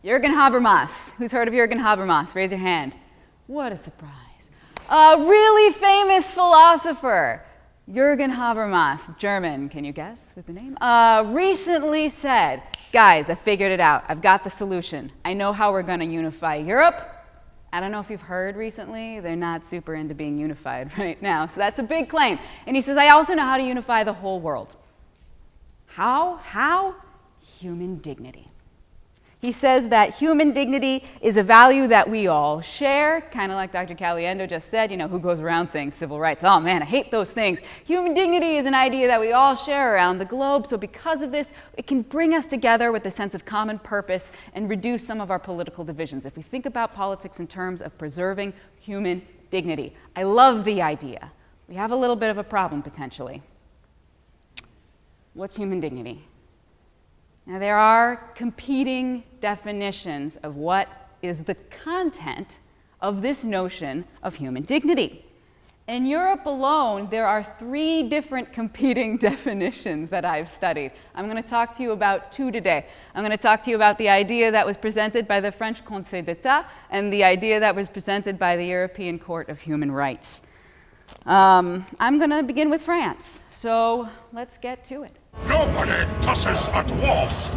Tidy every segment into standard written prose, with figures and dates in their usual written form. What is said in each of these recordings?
Jürgen Habermas. Who's heard of Jürgen Habermas? Raise your hand. What a surprise. A really famous philosopher. Jürgen Habermas, German, can you guess with the name? Recently said, guys, I figured it out. I've got the solution. I know how we're going to unify Europe. I don't know if you've heard recently, they're not super into being unified right now. So that's a big claim. And he says, I also know how to unify the whole world. How? How? Human dignity. He says that human dignity is a value that we all share, kind of like Dr. Caliendo just said, you know, who goes around saying civil rights. Oh man, I hate those things. Human dignity is an idea that we all share around the globe, so because of this, it can bring us together with a sense of common purpose and reduce some of our political divisions. If we think about politics in terms of preserving human dignity, I love the idea. We have a little bit of a problem potentially. What's human dignity? Now, there are competing definitions of what is the content of this notion of human dignity. In Europe alone, there are 3 different competing definitions that I've studied. I'm going to talk to you about 2 today. I'm going to talk to you about the idea that was presented by the French Conseil d'État and the idea that was presented by the European Court of Human Rights. I'm going to begin with France, so let's get to it. Nobody tosses a dwarf!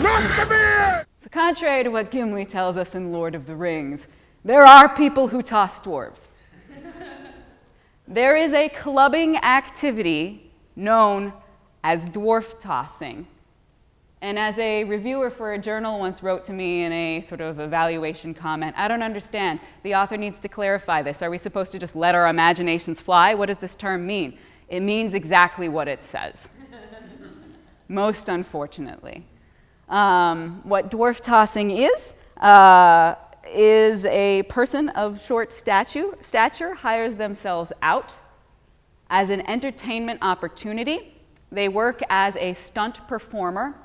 Not the beer! So contrary to what Gimli tells us in Lord of the Rings, there are people who toss dwarves. There is a clubbing activity known as dwarf tossing. And as a reviewer for a journal once wrote to me in a sort of evaluation comment, I don't understand. The author needs to clarify this. Are we supposed to just let our imaginations fly? What does this term mean? It means exactly what it says. Most unfortunately. What dwarf tossing is a person of short stature hires themselves out as an entertainment opportunity. They work as a stunt performer.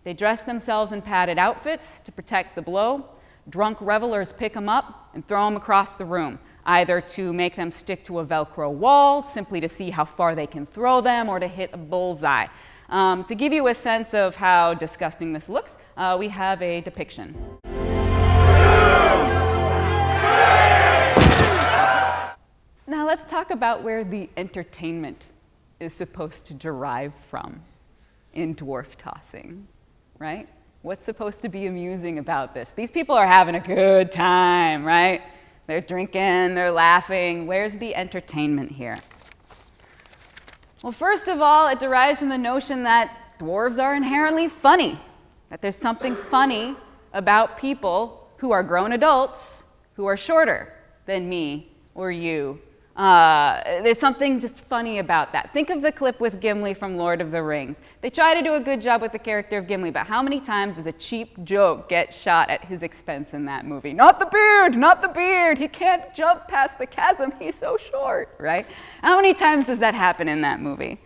They dress themselves in padded outfits to protect the blow. Drunk revelers pick them up and throw them across the room, either to make them stick to a Velcro wall, simply to see how far they can throw them, or to hit a bullseye. To give you a sense of how disgusting this looks, we have a depiction. Now let's talk about where the entertainment is supposed to derive from in dwarf tossing. Right? What's supposed to be amusing about this? These people are having a good time, right? They're drinking, they're laughing. Where's the entertainment here? Well, first of all, it derives from the notion that dwarves are inherently funny, that there's something funny about people who are grown adults who are shorter than me or you. There's something just funny about that. Think of the clip with Gimli from Lord of the Rings. They try to do a good job with the character of Gimli, but how many times does a cheap joke get shot at his expense in that movie? Not the beard, not the beard. He can't jump past the chasm. He's so short, right? How many times does that happen in that movie?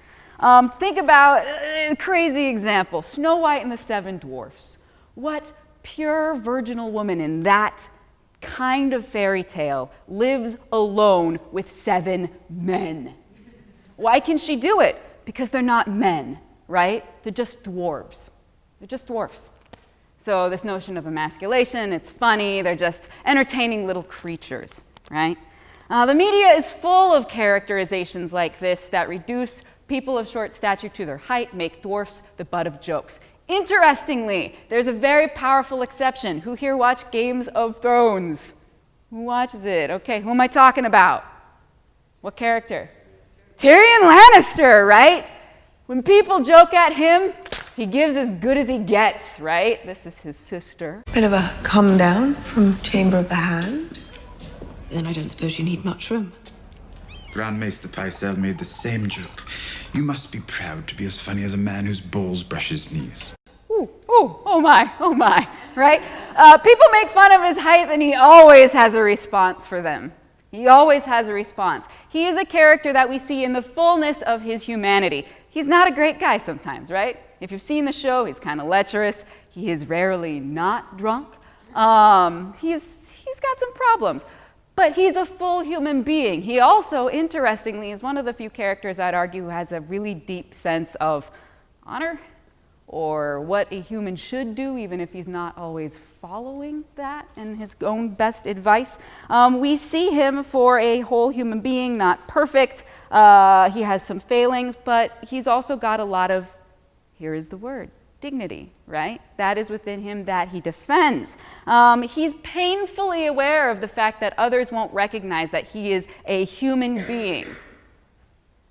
Think about a crazy example, Snow White and the 7 Dwarfs. What pure virginal woman in that kind of fairy tale lives alone with 7 men? Why can she do it? Because they're not men, right? They're just dwarves. They're just dwarfs. So this notion of emasculation, it's funny, they're just entertaining little creatures, right? The media is full of characterizations like this that reduce people of short stature to their height, make dwarfs the butt of jokes. Interestingly, there's a very powerful exception. Who here watch Games of Thrones? Who watches it? Okay, who am I talking about? What character? Tyrion Lannister, right? When people joke at him, he gives as good as he gets, right? This is his sister. Bit of a come down from Chamber of the Hand. Then I don't suppose you need much room. Grand Maester Pycelle made the same joke. You must be proud to be as funny as a man whose balls brush his knees. Ooh, oh my, right? People make fun of his height, and he always has a response for them. He always has a response. He is a character that we see in the fullness of his humanity. He's not a great guy sometimes, right? If you've seen the show, he's kind of lecherous. He is rarely not drunk. He's got some problems. But he's a full human being. He also, interestingly, is one of the few characters I'd argue who has a really deep sense of honor, or what a human should do, even if he's not always following that and his own best advice. We see him for a whole human being, not perfect. He has some failings, but he's also got a lot of, here is the word, dignity, right? That is within him that he defends. He's painfully aware of the fact that others won't recognize that he is a human being,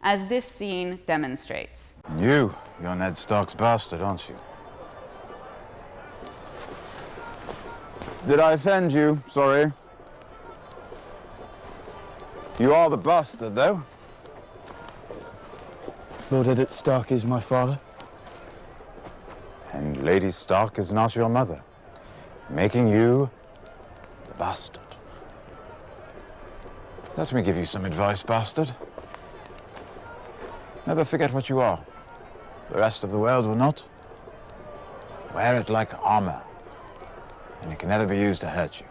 as this scene demonstrates. You're Ned Stark's bastard, aren't you? Did I offend you? Sorry. You are the bastard, though. Lord Eddard Stark is my father. And Lady Stark is not your mother, making you the bastard. Let me give you some advice, bastard. Never forget what you are. The rest of the world will not. Wear it like armor, and it can never be used to hurt you.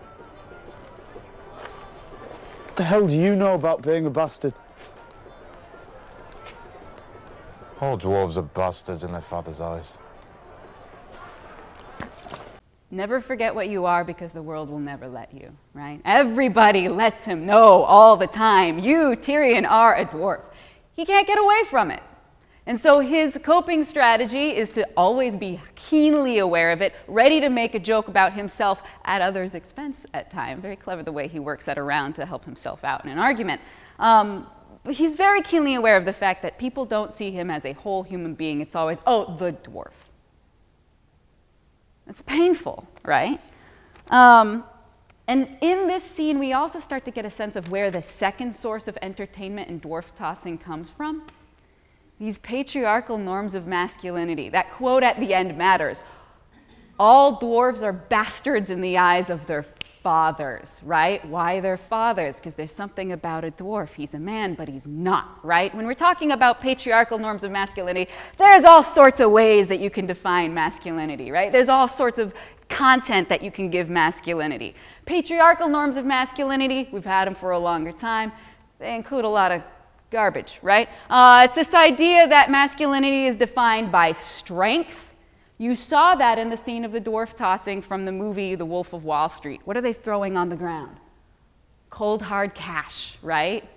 What the hell do you know about being a bastard? All dwarves are bastards in their father's eyes. Never forget what you are, because the world will never let you, right? Everybody lets him know all the time, you, Tyrion, are a dwarf. He can't get away from it. And so his coping strategy is to always be keenly aware of it, ready to make a joke about himself at others' expense at times. Very clever the way he works that around to help himself out in an argument. But he's very keenly aware of the fact that people don't see him as a whole human being. It's always, oh, the dwarf. It's painful, right? And in this scene, we also start to get a sense of where the second source of entertainment in dwarf tossing comes from. These patriarchal norms of masculinity. That quote at the end matters. All dwarves are bastards in the eyes of their fathers, right? Why their fathers? Because there's something about a dwarf. He's a man, but he's not, right? When we're talking about patriarchal norms of masculinity, there's all sorts of ways that you can define masculinity, right? There's all sorts of content that you can give masculinity. Patriarchal norms of masculinity, we've had them for a longer time. They include a lot of garbage, right? It's this idea that masculinity is defined by strength. You saw that in the scene of the dwarf tossing from the movie The Wolf of Wall Street. What are they throwing on the ground? Cold, hard cash, right?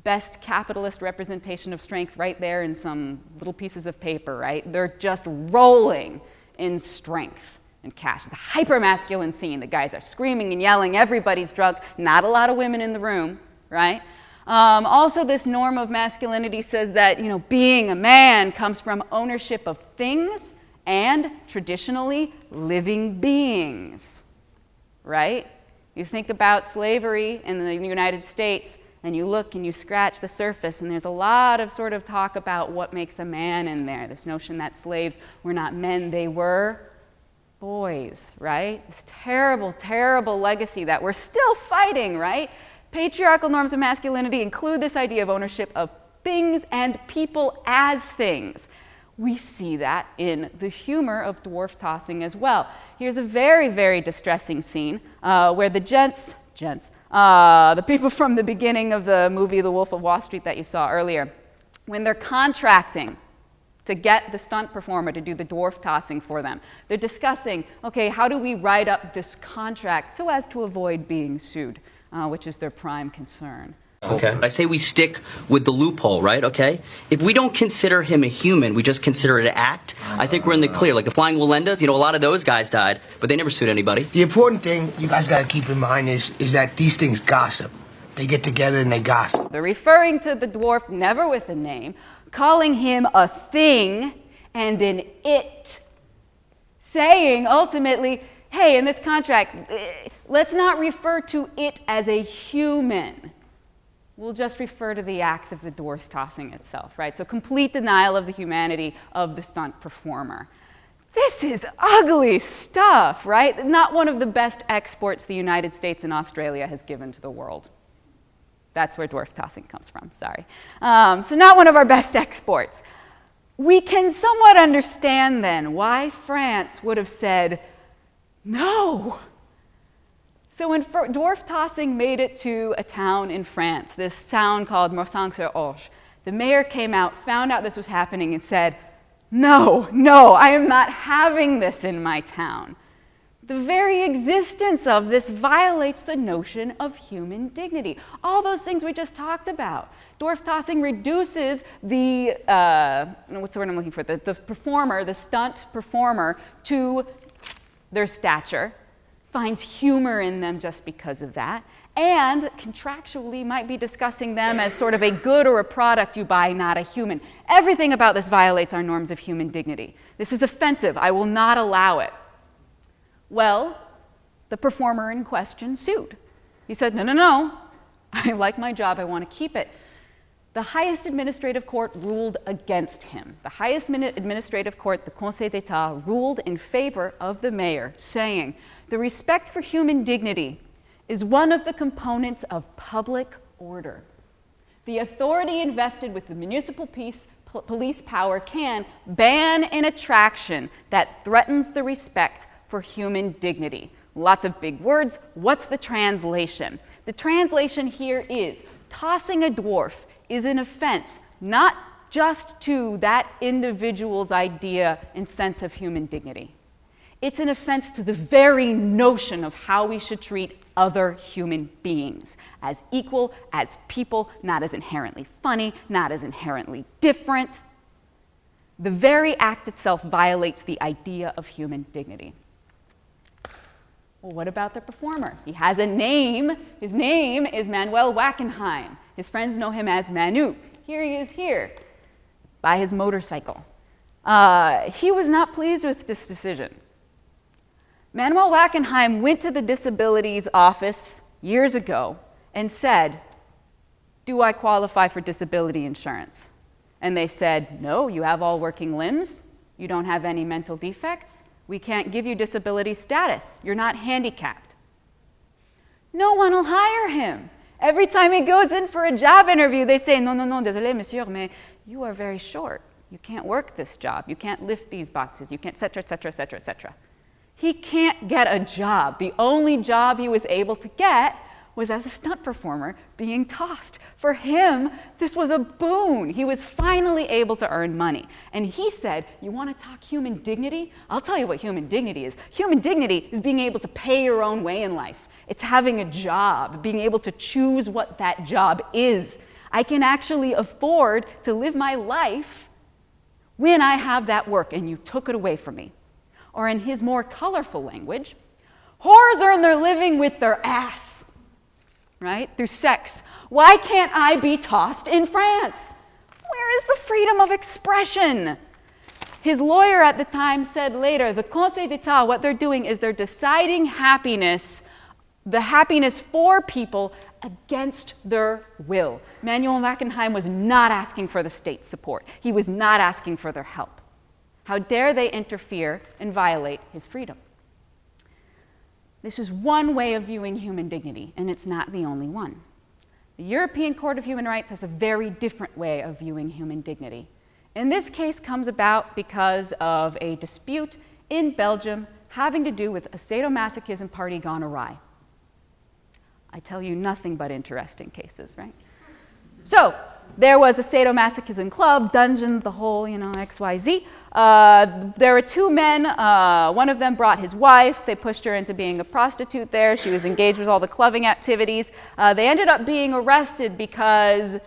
Best capitalist representation of strength right there in some little pieces of paper, right? They're just rolling in strength and cash. The hyper-masculine scene. The guys are screaming and yelling. Everybody's drunk. Not a lot of women in the room, right? Also, this norm of masculinity says that, being a man comes from ownership of things and, traditionally, living beings, right? You think about slavery in the United States, and you look and you scratch the surface, and there's a lot of sort of talk about what makes a man in there. This notion that slaves were not men, they were boys, right? This terrible, terrible legacy that we're still fighting, right? Patriarchal norms of masculinity include this idea of ownership of things and people as things. We see that in the humor of dwarf tossing as well. Here's a very, very distressing scene where the the people from the beginning of the movie The Wolf of Wall Street that you saw earlier, when they're contracting to get the stunt performer to do the dwarf tossing for them, they're discussing, okay, how do we write up this contract so as to avoid being sued, which is their prime concern. Okay. I say we stick with the loophole, right? Okay? If we don't consider him a human, we just consider it an act, I think we're in the clear. Like the Flying Walendas, a lot of those guys died, but they never sued anybody. The important thing you guys got to keep in mind is that these things gossip. They get together and they gossip. They're referring to the dwarf, never with a name, calling him a thing and an it, saying ultimately, hey, in this contract, let's not refer to it as a human. We'll just refer to the act of the dwarf tossing itself, right? So complete denial of the humanity of the stunt performer. This is ugly stuff, right? Not one of the best exports the United States and Australia has given to the world. That's where dwarf tossing comes from, sorry. So not one of our best exports. We can somewhat understand then why France would have said, no. So when dwarf tossing made it to a town in France, this town called Morsang-sur-Orge, the mayor came out, found out this was happening, and said, No, I am not having this in my town. The very existence of this violates the notion of human dignity. All those things we just talked about. Dwarf tossing reduces the, what's the word I'm looking for? The performer, the stunt performer, to their stature, finds humor in them just because of that, and contractually might be discussing them as sort of a good or a product you buy, not a human. Everything about this violates our norms of human dignity. This is offensive. I will not allow it. Well, the performer in question sued. He said, no, I like my job, I want to keep it. The highest administrative court ruled against him. The highest administrative court, the Conseil d'État, ruled in favor of the mayor, saying, the respect for human dignity is one of the components of public order. The authority invested with the municipal police power can ban an attraction that threatens the respect for human dignity. Lots of big words. What's the translation? The translation here is, tossing a dwarf is an offense not just to that individual's idea and sense of human dignity. It's an offense to the very notion of how we should treat other human beings as equal, as people, not as inherently funny, not as inherently different. The very act itself violates the idea of human dignity. Well, what about the performer? He has a name. His name is Manuel Wackenheim. His friends know him as Manu. Here he is here, by his motorcycle. He was not pleased with this decision. Manuel Wackenheim went to the disabilities office years ago and said, do I qualify for disability insurance? And they said, no, you have all working limbs. You don't have any mental defects. We can't give you disability status. You're not handicapped. No one will hire him. Every time he goes in for a job interview, they say, no, désolé, monsieur, mais you are very short. You can't work this job. You can't lift these boxes. You can't, et cetera, et cetera, et cetera, et cetera. He can't get a job. The only job he was able to get was as a stunt performer being tossed. For him, this was a boon. He was finally able to earn money. And he said, you want to talk human dignity? I'll tell you what human dignity is. Human dignity is being able to pay your own way in life. It's having a job, being able to choose what that job is. I can actually afford to live my life when I have that work, and you took it away from me. Or in his more colorful language, whores earn their living with their ass, right? Through sex. Why can't I be tossed in France? Where is the freedom of expression? His lawyer at the time said later, the Conseil d'État, what they're doing is they're deciding happiness, the happiness for people against their will. Manuel Wackenheim was not asking for the state's support. He was not asking for their help. How dare they interfere and violate his freedom? This is one way of viewing human dignity, and it's not the only one. The European Court of Human Rights has a very different way of viewing human dignity. And this case comes about because of a dispute in Belgium having to do with a sadomasochism party gone awry. I tell you nothing but interesting cases, right? So, there was a sadomasochism club, dungeons, the whole, XYZ. There were two men. One of them brought his wife. They pushed her into being a prostitute there. She was engaged with all the clubbing activities. They ended up being arrested because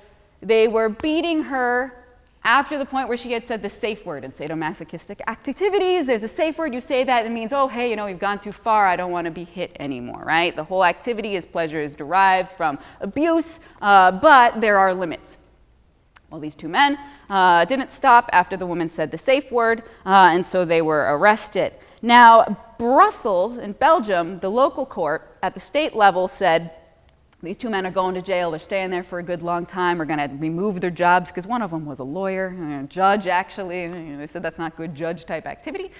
they were beating her after the point where she had said the safe word in sadomasochistic activities. There's a safe word, you say that, it means, oh, hey, you've gone too far, I don't want to be hit anymore, right? The whole activity is pleasure is derived from abuse, but there are limits. Well, these two men didn't stop after the woman said the safe word, and so they were arrested. Now, Brussels, in Belgium, the local court at the state level said, these two men are going to jail, they're staying there for a good long time, we're going to remove their jobs, because one of them was a lawyer, a judge actually, they said that's not good judge type activity.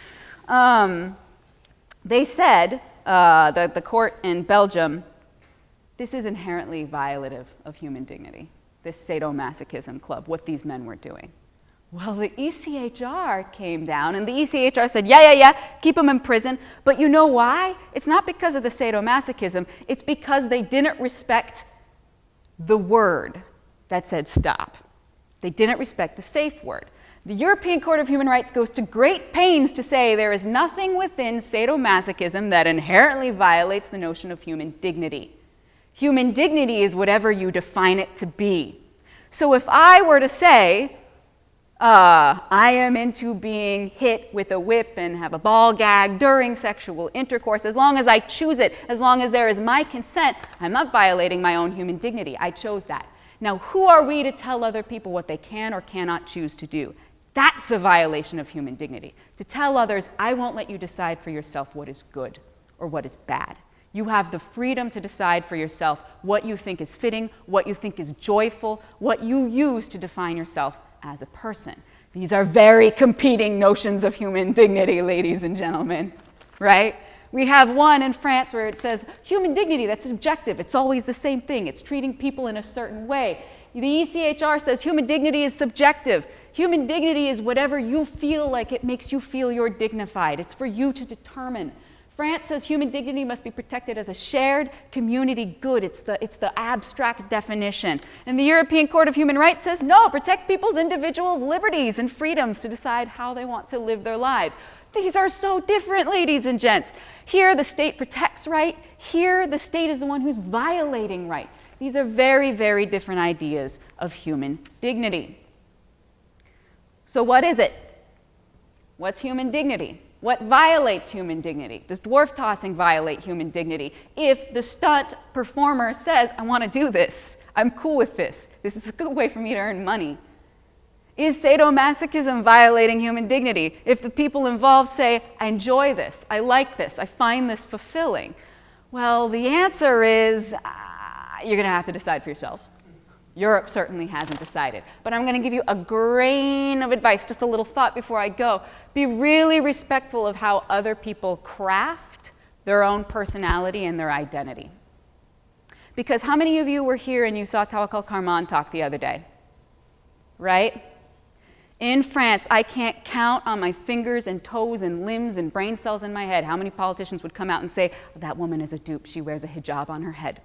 They said, the court in Belgium, this is inherently violative of human dignity, this sadomasochism club, what these men were doing. Well, the ECHR came down, and the ECHR said, yeah, keep them in prison. But you know why? It's not because of the sadomasochism. It's because they didn't respect the word that said stop. They didn't respect the safe word. The European Court of Human Rights goes to great pains to say there is nothing within sadomasochism that inherently violates the notion of human dignity. Human dignity is whatever you define it to be. So if I were to say, I am into being hit with a whip and have a ball gag during sexual intercourse, as long as I choose it, as long as there is my consent, I'm not violating my own human dignity. I chose that. Now, who are we to tell other people what they can or cannot choose to do? That's a violation of human dignity. To tell others, I won't let you decide for yourself what is good or what is bad. You have the freedom to decide for yourself what you think is fitting, what you think is joyful, what you use to define yourself as a person. These are very competing notions of human dignity, ladies and gentlemen, right? We have one in France where it says, human dignity, that's subjective. It's always the same thing. It's treating people in a certain way. The ECHR says human dignity is subjective. Human dignity is whatever you feel like it makes you feel you're dignified. It's for you to determine. France says human dignity must be protected as a shared community good. It's the abstract definition. And the European Court of Human Rights says, no, protect people's individuals' liberties and freedoms to decide how they want to live their lives. These are so different, ladies and gents. Here, the state protects right. Here, the state is the one who's violating rights. These are very, very different ideas of human dignity. So what is it? What's human dignity? What violates human dignity? Does dwarf tossing violate human dignity? If the stunt performer says, I want to do this, I'm cool with this, this is a good way for me to earn money. Is sadomasochism violating human dignity? If the people involved say, I enjoy this, I like this, I find this fulfilling, well, the answer is, you're going to have to decide for yourselves. Europe certainly hasn't decided. But I'm going to give you a grain of advice, just a little thought before I go. Be really respectful of how other people craft their own personality and their identity. Because how many of you were here and you saw Tawakkol Karman talk the other day? Right? In France, I can't count on my fingers and toes and limbs and brain cells in my head how many politicians would come out and say, that woman is a dupe, she wears a hijab on her head.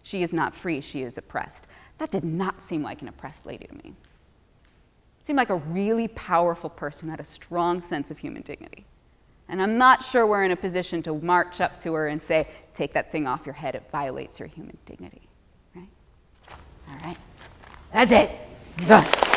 She is not free, she is oppressed. That did not seem like an oppressed lady to me. It seemed like a really powerful person who had a strong sense of human dignity. And I'm not sure we're in a position to march up to her and say, take that thing off your head, it violates your human dignity. Right? All right. That's it. Done.